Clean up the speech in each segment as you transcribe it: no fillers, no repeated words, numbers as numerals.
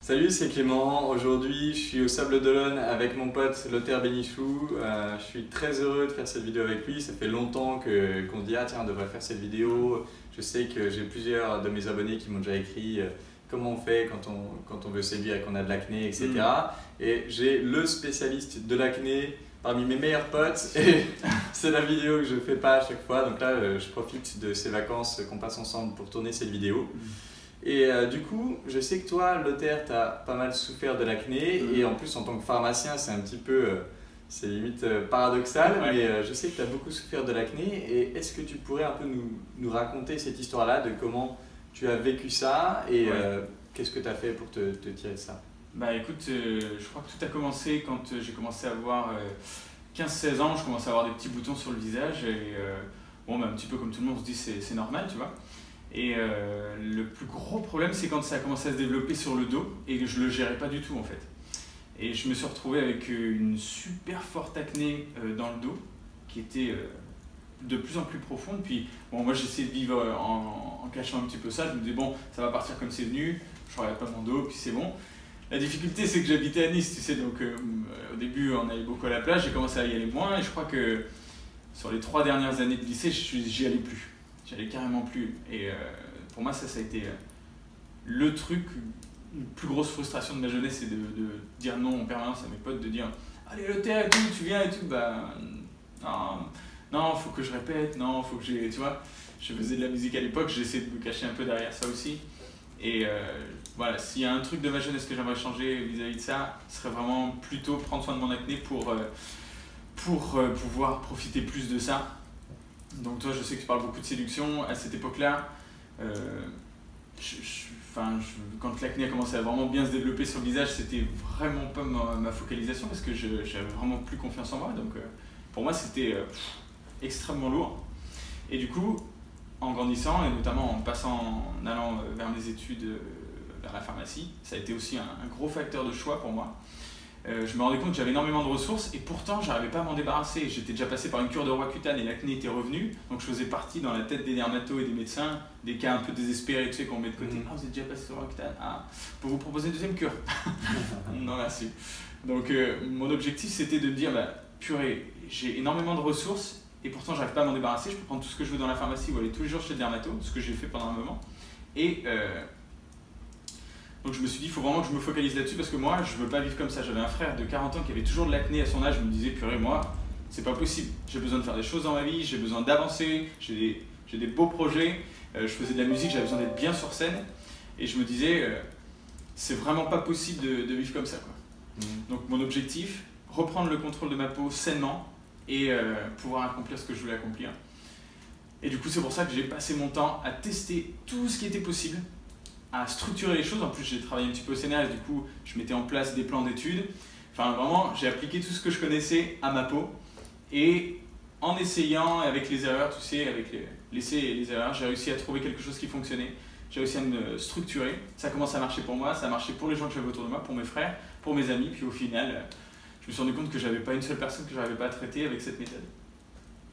Salut, c'est Clément. Aujourd'hui, je suis au Sable d'Olonne avec mon pote Lothar Bénichou. Je suis très heureux de faire cette vidéo avec lui. Ça fait longtemps qu'on dit ah tiens, on devrait faire cette vidéo. Je sais que j'ai plusieurs de mes abonnés qui m'ont déjà écrit comment on fait quand on veut séduire et qu'on a de l'acné, etc. Et j'ai le spécialiste de l'acné parmi mes meilleurs potes et c'est la vidéo que je fais pas à chaque fois. Donc là, je profite de ces vacances qu'on passe ensemble pour tourner cette vidéo. Et du coup, je sais que toi, Lothar, tu as pas mal souffert de l'acné et en plus en tant que pharmacien, c'est un petit peu, c'est limite paradoxal, mais je sais que tu as beaucoup souffert de l'acné et est-ce que tu pourrais un peu nous raconter cette histoire-là de comment tu as vécu ça et qu'est-ce que tu as fait pour te tirer de ça? Bah écoute, je crois que tout a commencé quand j'ai commencé à avoir 15-16 ans, je commençais à avoir des petits boutons sur le visage et bon, bah, un petit peu comme tout le monde, on se dit c'est normal, tu vois. Et le plus gros problème, c'est quand ça a commencé à se développer sur le dos et que je le gérais pas du tout en fait. Et je me suis retrouvé avec une super forte acné dans le dos qui était de plus en plus profonde. Puis bon, moi j'essayais de vivre en cachant un petit peu ça. Je me disais bon, ça va partir comme c'est venu, je regarde pas mon dos, puis c'est bon. La difficulté, c'est que j'habitais à Nice, tu sais, donc au début on allait beaucoup à la plage, j'ai commencé à y aller moins et je crois que sur les 3 dernières années de lycée, j'y allais plus. J'y allais carrément plus. Et pour moi, ça a été le truc, une plus grosse frustration de ma jeunesse, c'est de dire non en permanence à mes potes, de dire allez, Lothar et tout, tu viens et tout. Bah non, faut que je répète, non, faut que j'ai. Tu vois, je faisais de la musique à l'époque, j'essayais de me cacher un peu derrière ça aussi. Et voilà, s'il y a un truc de ma jeunesse que j'aimerais changer vis-à-vis de ça, ce serait vraiment plutôt prendre soin de mon acné pour pouvoir profiter plus de ça. Donc toi, je sais que tu parles beaucoup de séduction. À cette époque-là, quand l'acné a commencé à vraiment bien se développer sur le visage, c'était vraiment pas ma focalisation parce que j'avais vraiment plus confiance en moi. Donc pour moi, c'était extrêmement lourd. Et du coup, en grandissant et notamment en allant vers mes études, vers la pharmacie, ça a été aussi un gros facteur de choix pour moi. Je me rendais compte que j'avais énormément de ressources et pourtant j'arrivais pas à m'en débarrasser. J'étais déjà passé par une cure de Roaccutane et l'acné était revenu, donc je faisais partie dans la tête des dermatos et des médecins, des cas un peu désespérés, tu sais, qu'on met de côté. Ah, vous êtes déjà passé sur Roaccutane, ah, pour vous proposer une deuxième cure. Non merci. Donc mon objectif c'était de me dire, bah, purée, j'ai énormément de ressources et pourtant j'arrive pas à m'en débarrasser. Je peux prendre tout ce que je veux dans la pharmacie ou aller tous les jours chez le dermato, ce que j'ai fait pendant un moment. Et donc je me suis dit, il faut vraiment que je me focalise là-dessus parce que moi, je veux pas vivre comme ça. J'avais un frère de 40 ans qui avait toujours de l'acné à son âge. Je me disais, purée, moi, c'est pas possible. J'ai besoin de faire des choses dans ma vie, j'ai besoin d'avancer, j'ai des beaux projets. Je faisais de la musique, j'avais besoin d'être bien sur scène. Et je me disais, c'est vraiment pas possible de vivre comme ça, quoi. Donc mon objectif, reprendre le contrôle de ma peau sainement et pouvoir accomplir ce que je voulais accomplir. Et du coup, c'est pour ça que j'ai passé mon temps à tester tout ce qui était possible, à structurer les choses. En plus, j'ai travaillé un petit peu au CNRS, du coup, je mettais en place des plans d'études. Enfin, vraiment, j'ai appliqué tout ce que je connaissais à ma peau. Et en essayant, avec les erreurs, tu sais, avec les essais et les erreurs, j'ai réussi à trouver quelque chose qui fonctionnait. J'ai réussi à me structurer. Ça commence à marcher pour moi, ça a marché pour les gens que j'avais autour de moi, pour mes frères, pour mes amis. Puis au final, je me suis rendu compte que j'avais pas une seule personne que je n'arrivais pas à traiter avec cette méthode.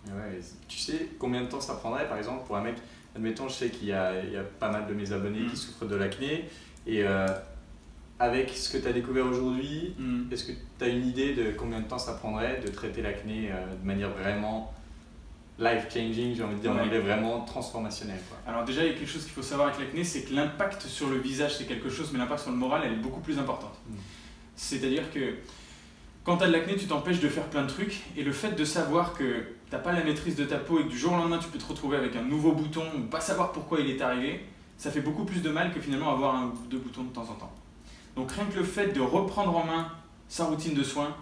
Ouais, tu sais combien de temps ça prendrait, par exemple, pour un mec? Admettons, je sais qu'il y a pas mal de mes abonnés qui souffrent de l'acné et avec ce que tu as découvert aujourd'hui, est-ce que tu as une idée de combien de temps ça prendrait de traiter l'acné de manière vraiment life-changing, j'ai envie de dire, en anglais, vraiment transformationnelle, quoi. Alors déjà, il y a quelque chose qu'il faut savoir avec l'acné, c'est que l'impact sur le visage, c'est quelque chose, mais l'impact sur le moral, elle est beaucoup plus importante. C'est-à-dire que quand tu as de l'acné, tu t'empêches de faire plein de trucs et le fait de savoir que tu n'as pas la maîtrise de ta peau et que du jour au lendemain tu peux te retrouver avec un nouveau bouton ou pas savoir pourquoi il est arrivé, ça fait beaucoup plus de mal que finalement avoir un ou deux boutons de temps en temps. Donc rien que le fait de reprendre en main sa routine de soins,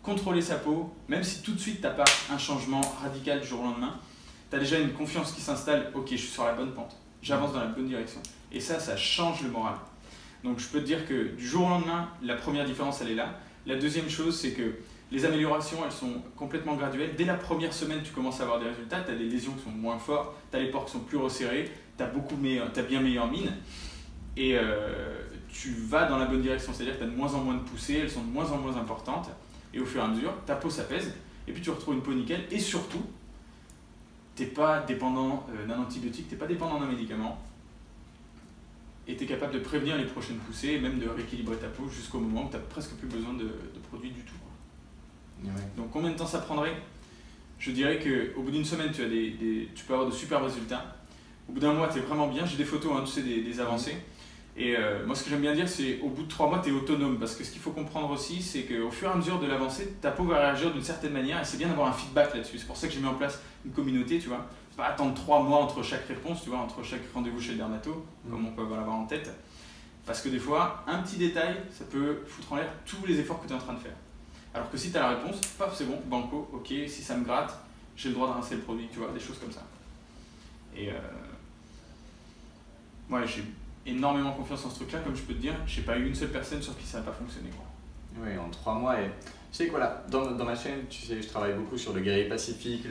contrôler sa peau, même si tout de suite tu n'as pas un changement radical du jour au lendemain, tu as déjà une confiance qui s'installe, ok, je suis sur la bonne pente, j'avance dans la bonne direction. Et ça change le moral. Donc je peux te dire que du jour au lendemain, la première différence elle est là. La deuxième chose, c'est que les améliorations, elles sont complètement graduelles. Dès la première semaine, tu commences à avoir des résultats. Tu as des lésions qui sont moins fortes, tu as les pores qui sont plus resserrés, tu as bien meilleure mine. Et tu vas dans la bonne direction. C'est-à-dire que tu as de moins en moins de poussées, elles sont de moins en moins importantes. Et au fur et à mesure, ta peau s'apaise. Et puis tu retrouves une peau nickel. Et surtout, tu n'es pas dépendant d'un antibiotique, tu n'es pas dépendant d'un médicament. et tu es capable de prévenir les prochaines poussées et même de rééquilibrer ta peau jusqu'au moment où tu n'as presque plus besoin de produits du tout. Ouais. Donc combien de temps ça prendrait? Je dirais qu'au bout d'une semaine, tu peux avoir de super résultats. Au bout d'un mois, tu es vraiment bien. J'ai des photos, hein, tu sais, des avancées. Et moi, ce que j'aime bien dire, c'est au bout de 3 mois, tu es autonome. Parce que ce qu'il faut comprendre aussi, c'est qu'au fur et à mesure de l'avancée, ta peau va réagir d'une certaine manière. Et c'est bien d'avoir un feedback là-dessus. C'est pour ça que j'ai mis en place une communauté, tu vois. Pas attendre 3 mois entre chaque réponse, tu vois, entre chaque rendez-vous chez le dermato, comme on peut l'avoir en tête. Parce que des fois, un petit détail, ça peut foutre en l'air tous les efforts que tu es en train de faire. Alors que si tu as la réponse, paf, c'est bon, banco, ok, si ça me gratte, j'ai le droit de rincer le produit, tu vois, des choses comme ça. Et ouais, j'ai énormément confiance en ce truc-là, comme je peux te dire, j'ai pas eu une seule personne sur qui ça n'a pas fonctionné. Oui, en 3 mois. Et tu sais que voilà, dans ma chaîne, tu sais, je travaille beaucoup sur le guerrier pacifique,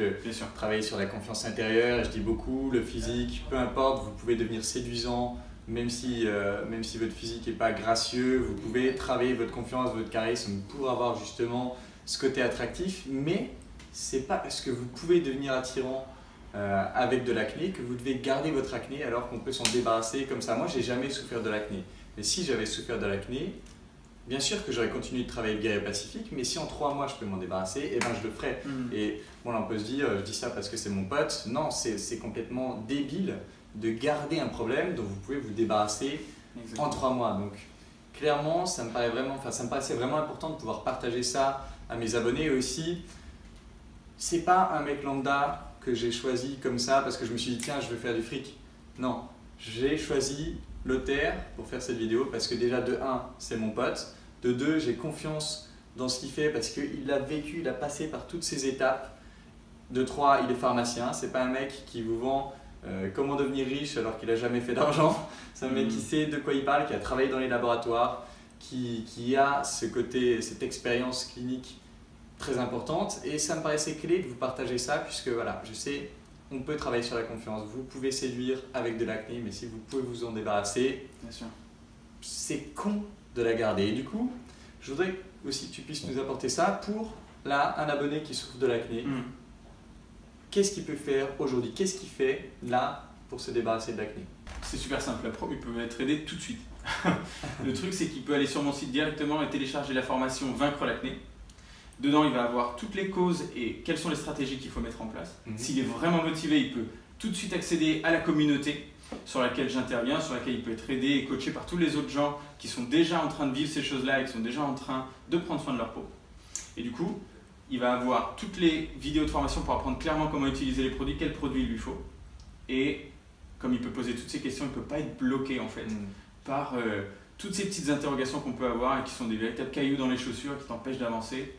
travailler sur la confiance intérieure, et je dis beaucoup, le physique, peu importe, vous pouvez devenir séduisant, même si votre physique n'est pas gracieux, vous pouvez travailler votre confiance, votre charisme pour avoir justement ce côté attractif, mais c'est pas parce que vous pouvez devenir attirant avec de l'acné que vous devez garder votre acné alors qu'on peut s'en débarrasser comme ça. Moi, j'ai jamais souffert de l'acné, mais si j'avais souffert de l'acné, bien sûr que j'aurais continué de travailler le guerrier pacifique, mais si en 3 mois je peux m'en débarrasser, eh ben je le ferai. Et bon, là on peut se dire, je dis ça parce que c'est mon pote. Non, c'est complètement débile de garder un problème dont vous pouvez vous débarrasser en 3 mois. Donc clairement, ça me paraissait vraiment important de pouvoir partager ça à mes abonnés. Et aussi, c'est pas un mec lambda que j'ai choisi comme ça parce que je me suis dit tiens, je veux faire du fric. Non, j'ai choisi Lothaire pour faire cette vidéo parce que déjà de 1, c'est mon pote, de 2, j'ai confiance dans ce qu'il fait parce qu'il l'a vécu, il a passé par toutes ces étapes, de 3, il est pharmacien, c'est pas un mec qui vous vend comment devenir riche alors qu'il n'a jamais fait d'argent, c'est un mec qui sait de quoi il parle, qui a travaillé dans les laboratoires, qui a ce côté, cette expérience clinique très importante et ça me paraissait clé de vous partager ça puisque voilà, je sais, on peut travailler sur la confiance, vous pouvez séduire avec de l'acné, mais si vous pouvez vous en débarrasser, c'est con de la garder. Et du coup, je voudrais aussi que tu puisses nous apporter ça pour là, un abonné qui souffre de l'acné. Qu'est-ce qu'il peut faire aujourd'hui? Qu'est-ce qu'il fait là pour se débarrasser de l'acné? C'est super simple, il peut être aidé tout de suite. Le truc, c'est qu'il peut aller sur mon site directement et télécharger la formation Vaincre l'acné. Dedans, il va avoir toutes les causes et quelles sont les stratégies qu'il faut mettre en place. S'il est vraiment motivé, il peut tout de suite accéder à la communauté sur laquelle j'interviens, sur laquelle il peut être aidé et coaché par tous les autres gens qui sont déjà en train de vivre ces choses-là et qui sont déjà en train de prendre soin de leur peau. Et du coup, il va avoir toutes les vidéos de formation pour apprendre clairement comment utiliser les produits, quels produits il lui faut. Et comme il peut poser toutes ces questions, il ne peut pas être bloqué en fait par toutes ces petites interrogations qu'on peut avoir et qui sont des véritables cailloux dans les chaussures qui t'empêchent d'avancer.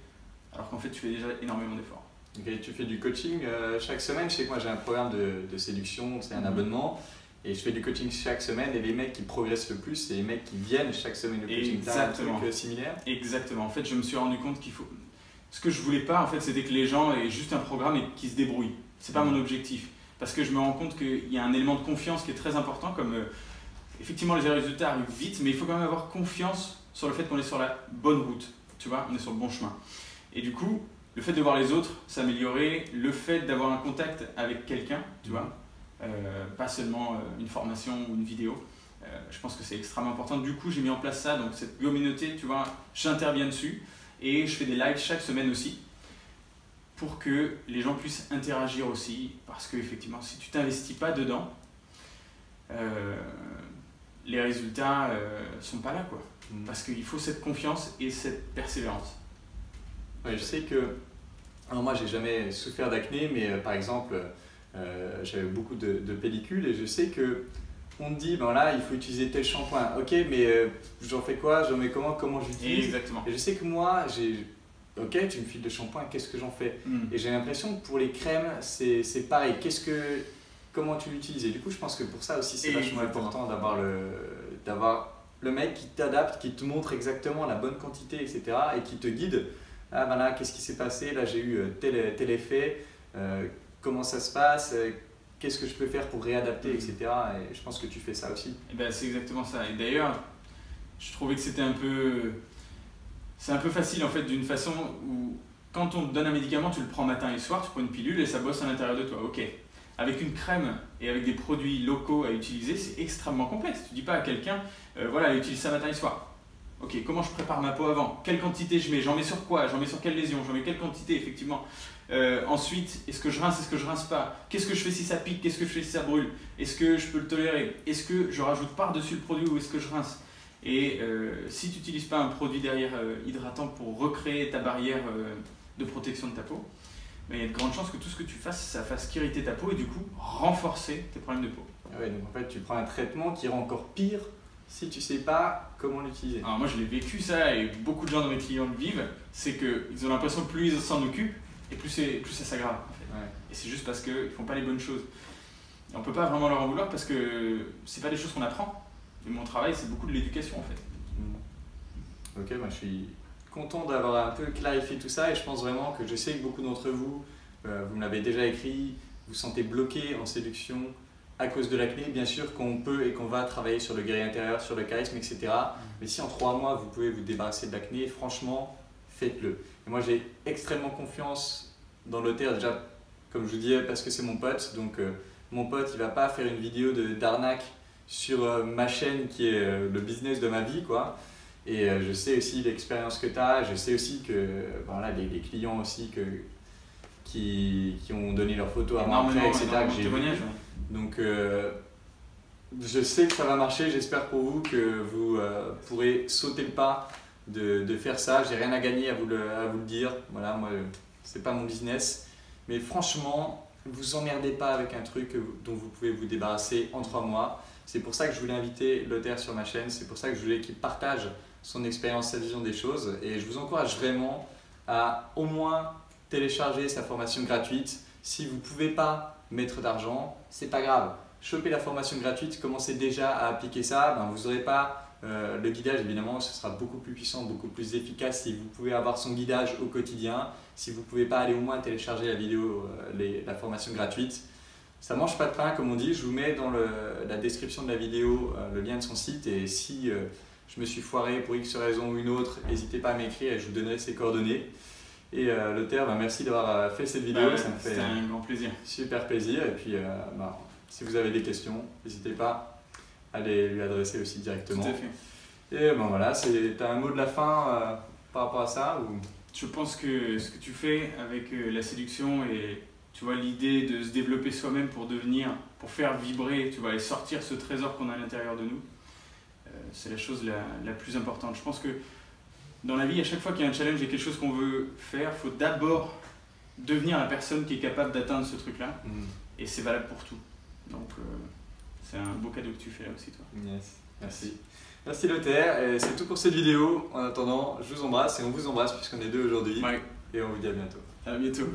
Alors qu'en fait, tu fais déjà énormément d'efforts. Okay, tu fais du coaching chaque semaine. Je sais que moi, j'ai un programme de séduction, c'est un abonnement. Et je fais du coaching chaque semaine. Et les mecs qui progressent le plus, c'est les mecs qui viennent chaque semaine au coaching. Exactement. T'as un truc similaire? Exactement. En fait, je me suis rendu compte qu'il faut... Ce que je voulais pas, en fait, c'était que les gens aient juste un programme et qu'ils se débrouillent. C'est pas mon objectif. Parce que je me rends compte qu'il y a un élément de confiance qui est très important. Comme effectivement, les résultats arrivent vite, mais il faut quand même avoir confiance sur le fait qu'on est sur la bonne route. Tu vois, on est sur le bon chemin. Et du coup, le fait de voir les autres s'améliorer, le fait d'avoir un contact avec quelqu'un, tu vois, pas seulement une formation ou une vidéo, je pense que c'est extrêmement important. Du coup, j'ai mis en place ça, donc cette communauté, tu vois, j'interviens dessus et je fais des lives chaque semaine aussi pour que les gens puissent interagir aussi, parce qu'effectivement, si tu t'investis pas dedans, les résultats sont pas là, quoi. Parce qu'il faut cette confiance et cette persévérance. Ouais, je sais que, alors moi j'ai jamais souffert d'acné, mais par exemple j'avais beaucoup de pellicules et je sais que on me dit ben là il faut utiliser tel shampoing, ok mais j'en fais quoi, j'en mets comment j'utilise? Exactement. Et je sais que moi ok tu me files de shampoing, qu'est-ce que j'en fais? Et j'ai l'impression que pour les crèmes c'est pareil, comment tu l'utilises? Et du coup je pense que pour ça aussi c'est vachement important d'avoir le mec qui t'adapte, qui te montre exactement la bonne quantité, etc. et qui te guide. Ah ben là, qu'est-ce qui s'est passé? Là, j'ai eu tel effet. Comment ça se passe? Qu'est-ce que je peux faire pour réadapter, etc. Et je pense que tu fais ça aussi. Et ben, c'est exactement ça. Et d'ailleurs, je trouvais que c'était un peu facile en fait, d'une façon où quand on te donne un médicament, tu le prends matin et soir, tu prends une pilule et ça bosse à l'intérieur de toi. Ok. avec une crème et avec des produits locaux à utiliser, c'est extrêmement complexe. Tu dis pas à quelqu'un, voilà, utilise ça matin et soir. Ok, comment je prépare ma peau avant? Quelle quantité je mets? J'en mets sur quoi? J'en mets sur quelle lésion? J'en mets quelle quantité, effectivement? Ensuite, est-ce que je rince? Est-ce que je rince pas? Qu'est-ce que je fais si ça pique? Qu'est-ce que je fais si ça brûle? Est-ce que je peux le tolérer? Est-ce que je rajoute par-dessus le produit ou est-ce que je rince? Et si tu n'utilises pas un produit derrière hydratant pour recréer ta barrière de protection de ta peau, il y a de grandes chances que tout ce que tu fasses, ça fasse qu'irriter ta peau et du coup renforcer tes problèmes de peau. Ouais, donc en fait, tu prends un traitement qui rend encore pire si tu sais pas comment l'utiliser. Alors moi je l'ai vécu ça et beaucoup de gens dans mes clients le vivent, c'est qu'ils ont l'impression que plus ils s'en occupent et plus ça s'aggrave en fait. Ouais. Et c'est juste parce qu'ils ne font pas les bonnes choses. Et on ne peut pas vraiment leur en vouloir parce que c'est pas des choses qu'on apprend. Et mon travail c'est beaucoup de l'éducation en fait. Ok, moi je suis content d'avoir un peu clarifié tout ça et je pense vraiment que je sais que beaucoup d'entre vous, vous me l'avez déjà écrit, vous sentez bloqué en séduction à cause de l'acné. Bien sûr qu'on peut et qu'on va travailler sur le guerrier intérieur, sur le charisme, etc. Mais si en 3 mois vous pouvez vous débarrasser de l'acné, franchement, faites-le. Et moi j'ai extrêmement confiance dans Lothaire, déjà comme je vous disais parce que c'est mon pote. Donc mon pote il va pas faire une vidéo d'arnaque sur ma chaîne qui est le business de ma vie, quoi. Et je sais aussi l'expérience que tu as, je sais aussi que voilà, les clients aussi qui ont donné leurs photos avant, après, etc. que j'ai vu. Donc je sais que ça va marcher, j'espère pour vous que vous pourrez sauter le pas de faire ça. J'ai rien à gagner à vous le dire, voilà, moi c'est pas mon business. Mais franchement, vous emmerdez pas avec un truc dont vous pouvez vous débarrasser en 3 mois. C'est pour ça que je voulais inviter Lothaire sur ma chaîne, c'est pour ça que je voulais qu'il partage son expérience, sa vision des choses. Et je vous encourage vraiment à au moins télécharger sa formation gratuite. Si vous ne pouvez pas mettre d'argent, c'est pas grave. Chopez la formation gratuite, commencez déjà à appliquer ça. Ben, vous n'aurez pas le guidage, évidemment, ce sera beaucoup plus puissant, beaucoup plus efficace si vous pouvez avoir son guidage au quotidien. Si vous ne pouvez pas aller au moins télécharger la vidéo, la formation gratuite. Ça ne mange pas de pain, comme on dit. Je vous mets dans la description de la vidéo le lien de son site. Et si je me suis foiré pour X raison ou une autre, n'hésitez pas à m'écrire et je vous donnerai ses coordonnées. Et Lothaire, merci d'avoir fait cette vidéo. Ça me fait un grand plaisir. Super plaisir. Et puis, si vous avez des questions, n'hésitez pas à les lui adresser aussi directement. Tout à fait. Et voilà, tu as un mot de la fin par rapport à ça ou... Je pense que ce que tu fais avec la séduction et tu vois, l'idée de se développer soi-même pour faire vibrer, tu vois, et sortir ce trésor qu'on a à l'intérieur de nous, c'est la chose la plus importante. Je pense que dans la vie, à chaque fois qu'il y a un challenge et quelque chose qu'on veut faire, il faut d'abord devenir la personne qui est capable d'atteindre ce truc-là. Et c'est valable pour tout. Donc, c'est un beau cadeau que tu fais là aussi, toi. Yes, merci. Merci Lothaire. C'est tout pour cette vidéo. En attendant, je vous embrasse et on vous embrasse puisqu'on est deux aujourd'hui. Ouais. Et on vous dit à bientôt. À bientôt.